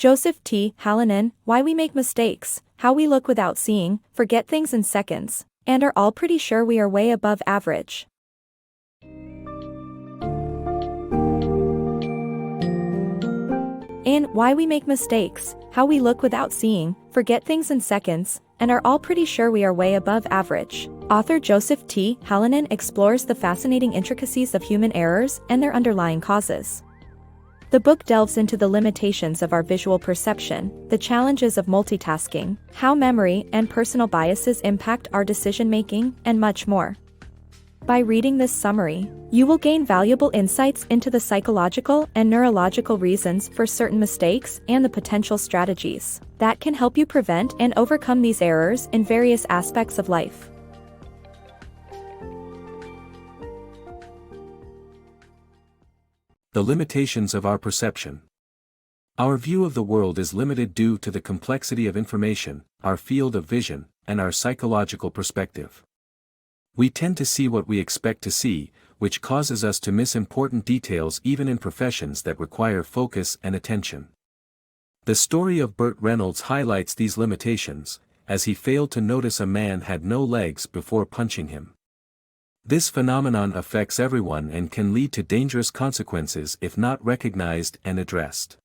JosephTHallinan, Why We Make Mistakes, How We Look Without Seeing, Forget Things in Seconds, and Are All Pretty Sure We Are Way Above Average. In Why We Make Mistakes, How We Look Without Seeing, Forget Things in Seconds, and Are All Pretty Sure We Are Way Above Average, author JosephTHallinan explores the fascinating intricacies of human errors and their underlying causes. The book delves into the limitations of our visual perception, the challenges of multitasking, how memory and personal biases impact our decision-making, and much more. By reading this summary, you will gain valuable insights into the psychological and neurological reasons for certain mistakes and the potential strategies that can help you prevent and overcome these errors in various aspects of life. The limitations of our perception. Our view of the world is limited due to the complexity of information, our field of vision, and our psychological perspective. We tend to see what we expect to see, which causes us to miss important details even in professions that require focus and attention. The story of Burt Reynolds highlights these limitations, as he failed to notice a man had no legs before punching him. This phenomenon affects everyone and can lead to dangerous consequences if not recognized and addressed.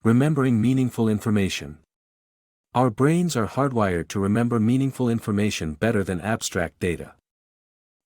Remembering meaningful information. Our brains are hardwired to remember meaningful information better than abstract data.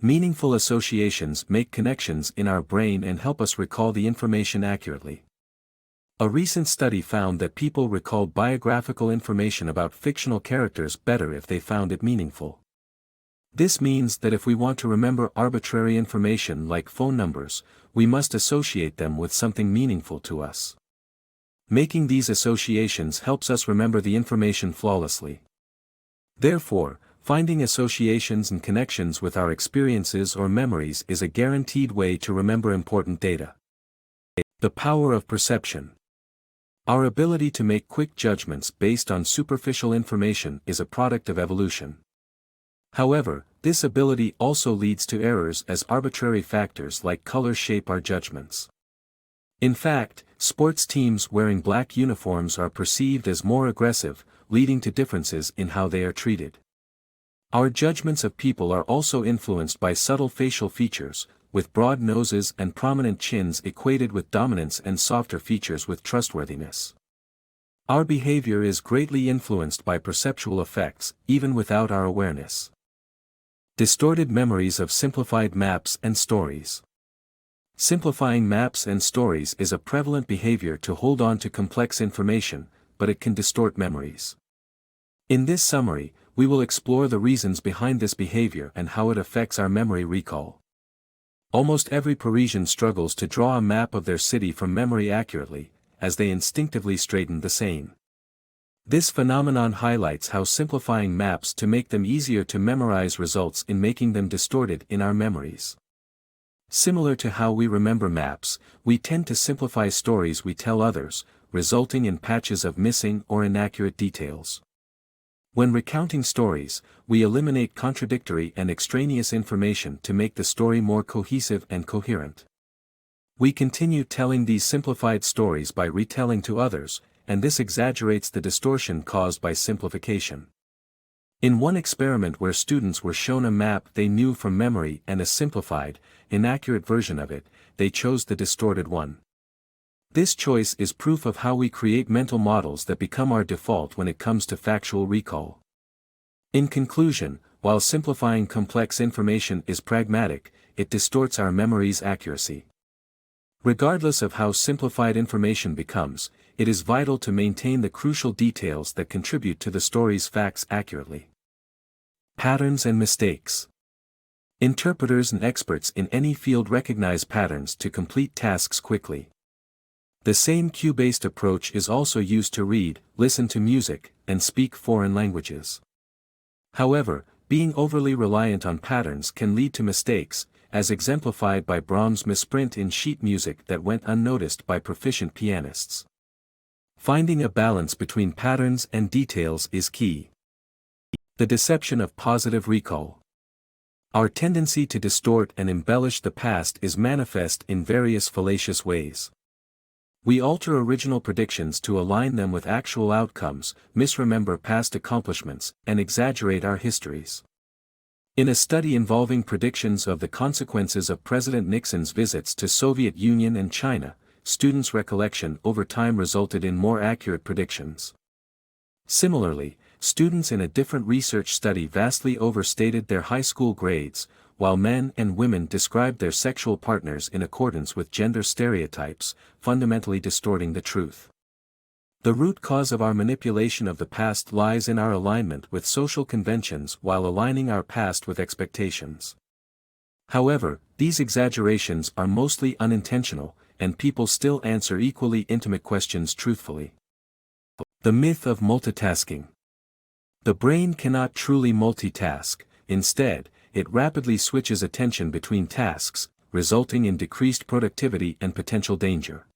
Meaningful associations make connections in our brain and help us recall the information accurately. A recent study found that people recalled biographical information about fictional characters better if they found it meaningful. This means that if we want to remember arbitrary information like phone numbers, we must associate them with something meaningful to us. Making these associations helps us remember the information flawlessly. Therefore, finding associations and connections with our experiences or memories is a guaranteed way to remember important data. The power of perception. Our ability to make quick judgments based on superficial information is a product of evolution. However, this ability also leads to errors as arbitrary factors like color shape our judgments. In fact, sports teams wearing black uniforms are perceived as more aggressive, leading to differences in how they are treated. Our judgments of people are also influenced by subtle facial features, with broad noses and prominent chins equated with dominance and softer features with trustworthiness. Our behavior is greatly influenced by perceptual effects, even without our awareness. Distorted memories of simplified maps and stories. Simplifying maps and stories is a prevalent behavior to hold on to complex information, but it can distort memories. In this summary, we will explore the reasons behind this behavior and how it affects our memory recall. Almost every Parisian struggles to draw a map of their city from memory accurately, as they instinctively straighten the Seine. This phenomenon highlights how simplifying maps to make them easier to memorize results in making them distorted in our memories. Similar to how we remember maps, we tend to simplify stories we tell others, resulting in patches of missing or inaccurate details. When recounting stories, we eliminate contradictory and extraneous information to make the story more cohesive and coherent. We continue telling these simplified stories by retelling to others, and this exaggerates the distortion caused by simplification. In one experiment where students were shown a map they knew from memory and a simplified, inaccurate version of it, they chose the distorted one. This choice is proof of how we create mental models that become our default when it comes to factual recall. In conclusion, while simplifying complex information is pragmatic, it distorts our memory's accuracy. Regardless of how simplified information becomes, it is vital to maintain the crucial details that contribute to the story's facts accurately. Patterns and mistakes. Interpreters and experts in any field recognize patterns to complete tasks quickly. The same cue-based approach is also used to read, listen to music, and speak foreign languages. However, being overly reliant on patterns can lead to mistakes, as exemplified by Brahms' misprint in sheet music that went unnoticed by proficient pianists. Finding a balance between patterns and details is key. The deception of positive recall. Our tendency to distort and embellish the past is manifest in various fallacious ways. We alter original predictions to align them with actual outcomes, misremember past accomplishments, and exaggerate our histories. In a study involving predictions of the consequences of President Nixon's visits to Soviet Union and China, students' recollection over time resulted in more accurate predictions. Similarly, students in a different research study vastly overstated their high school grades, while men and women described their sexual partners in accordance with gender stereotypes, fundamentally distorting the truth. The root cause of our manipulation of the past lies in our alignment with social conventions while aligning our past with expectations. However, these exaggerations are mostly unintentional, and people still answer equally intimate questions truthfully. The myth of multitasking. The brain cannot truly multitask. Instead, it rapidly switches attention between tasks, resulting in decreased productivity and potential danger.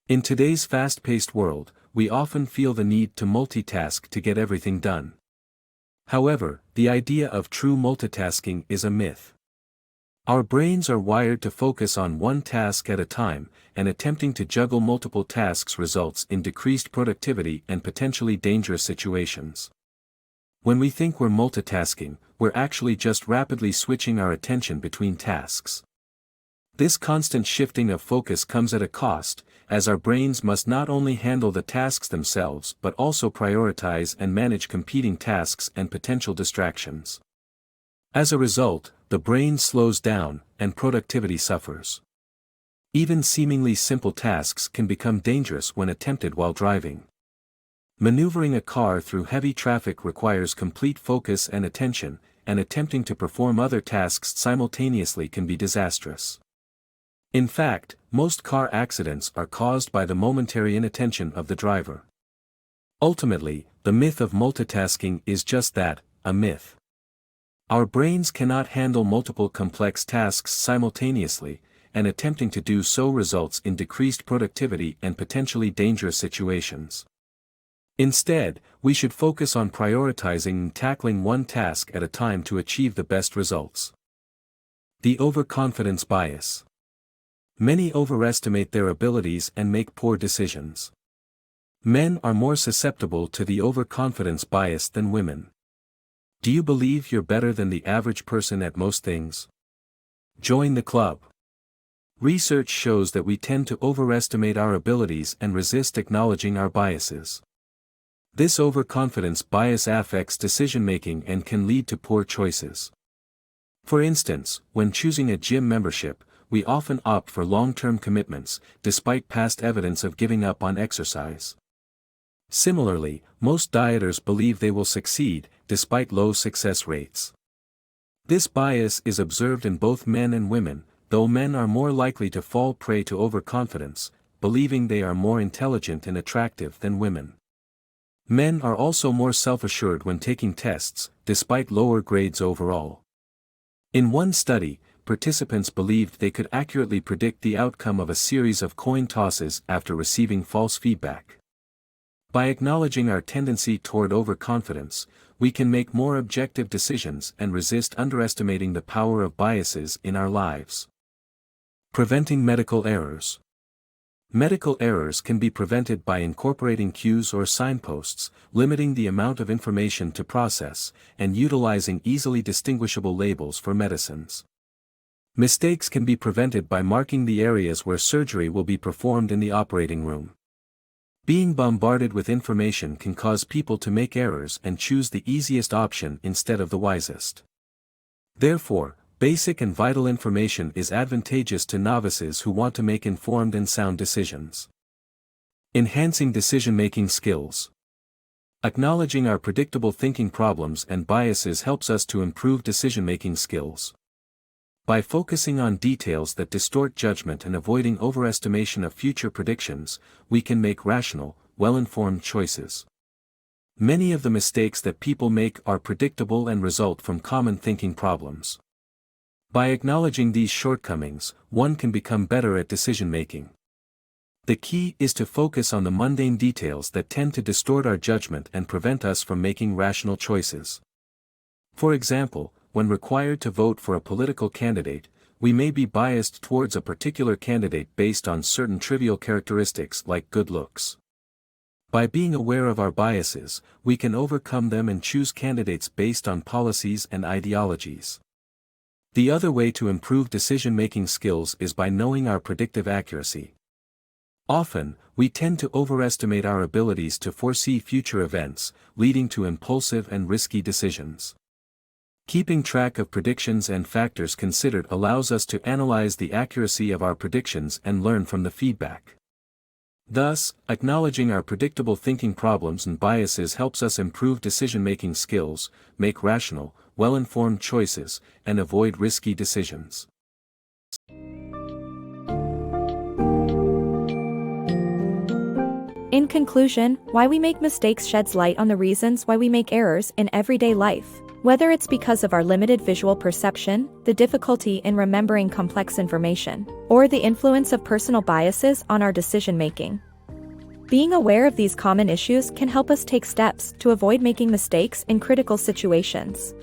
In today's fast-paced world, we often feel the need to multitask to get everything done. However, the idea of true multitasking is a myth. Our brains are wired to focus on one task at a time, and attempting to juggle multiple tasks results in decreased productivity and potentially dangerous situations. When we think we're multitasking, we're actually just rapidly switching our attention between tasks. This constant shifting of focus comes at a cost, as our brains must not only handle the tasks themselves but also prioritize and manage competing tasks and potential distractions. As a result, the brain slows down, and productivity suffers. Even seemingly simple tasks can become dangerous when attempted while driving. Maneuvering a car through heavy traffic requires complete focus and attention, and attempting to perform other tasks simultaneously can be disastrous. In fact, most car accidents are caused by the momentary inattention of the driver. Ultimately, the myth of multitasking is just that, a myth. Our brains cannot handle multiple complex tasks simultaneously, and attempting to do so results in decreased productivity and potentially dangerous situations. Instead, we should focus on prioritizing and tackling one task at a time to achieve the best results. The overconfidence bias. Many overestimate their abilities and make poor decisions. Men are more susceptible to the overconfidence bias than women. Do you believe you're better than the average person at most things? Join the club. Research shows that we tend to overestimate our abilities and resist acknowledging our biases. This overconfidence bias affects decision-making and can lead to poor choices. For instance, when choosing a gym membership, we often opt for long-term commitments, despite past evidence of giving up on exercise. Similarly, most dieters believe they will succeed, despite low success rates. This bias is observed in both men and women, though men are more likely to fall prey to overconfidence, believing they are more intelligent and attractive than women. Men are also more self-assured when taking tests, despite lower grades overall. In one study, participants believed they could accurately predict the outcome of a series of coin tosses after receiving false feedback. By acknowledging our tendency toward overconfidence, we can make more objective decisions and resist underestimating the power of biases in our lives. Preventing medical errors. Medical errors can be prevented by incorporating cues or signposts, limiting the amount of information to process, and utilizing easily distinguishable labels for medicines. Mistakes can be prevented by marking the areas where surgery will be performed in the operating room. Being bombarded with information can cause people to make errors and choose the easiest option instead of the wisest. Therefore, basic and vital information is advantageous to novices who want to make informed and sound decisions. Enhancing decision-making skills. Acknowledging our predictable thinking problems and biases helps us to improve decision-making skills. By focusing on details that distort judgment and avoiding overestimation of future predictions, we can make rational, well-informed choices. Many of the mistakes that people make are predictable and result from common thinking problems. By acknowledging these shortcomings, one can become better at decision-making. The key is to focus on the mundane details that tend to distort our judgment and prevent us from making rational choices. For example, when required to vote for a political candidate, we may be biased towards a particular candidate based on certain trivial characteristics like good looks. By being aware of our biases, we can overcome them and choose candidates based on policies and ideologies. The other way to improve decision-making skills is by knowing our predictive accuracy. Often, we tend to overestimate our abilities to foresee future events, leading to impulsive and risky decisions. Keeping track of predictions and factors considered allows us to analyze the accuracy of our predictions and learn from the feedback. Thus, acknowledging our predictable thinking problems and biases helps us improve decision-making skills, make rational, well-informed choices, and avoid risky decisions. In conclusion, why we make mistakes sheds light on the reasons why we make errors in everyday life. Whether it's because of our limited visual perception, the difficulty in remembering complex information, or the influence of personal biases on our decision-making. Being aware of these common issues can help us take steps to avoid making mistakes in critical situations.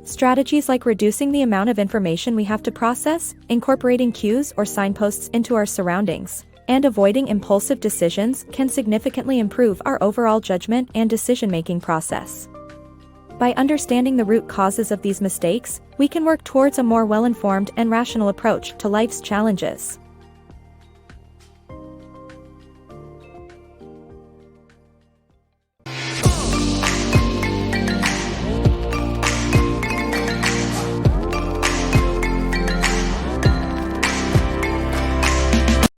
Strategies like reducing the amount of information we have to process, incorporating cues or signposts into our surroundings, and avoiding impulsive decisions can significantly improve our overall judgment and decision-making process. By understanding the root causes of these mistakes, we can work towards a more well-informed and rational approach to life's challenges.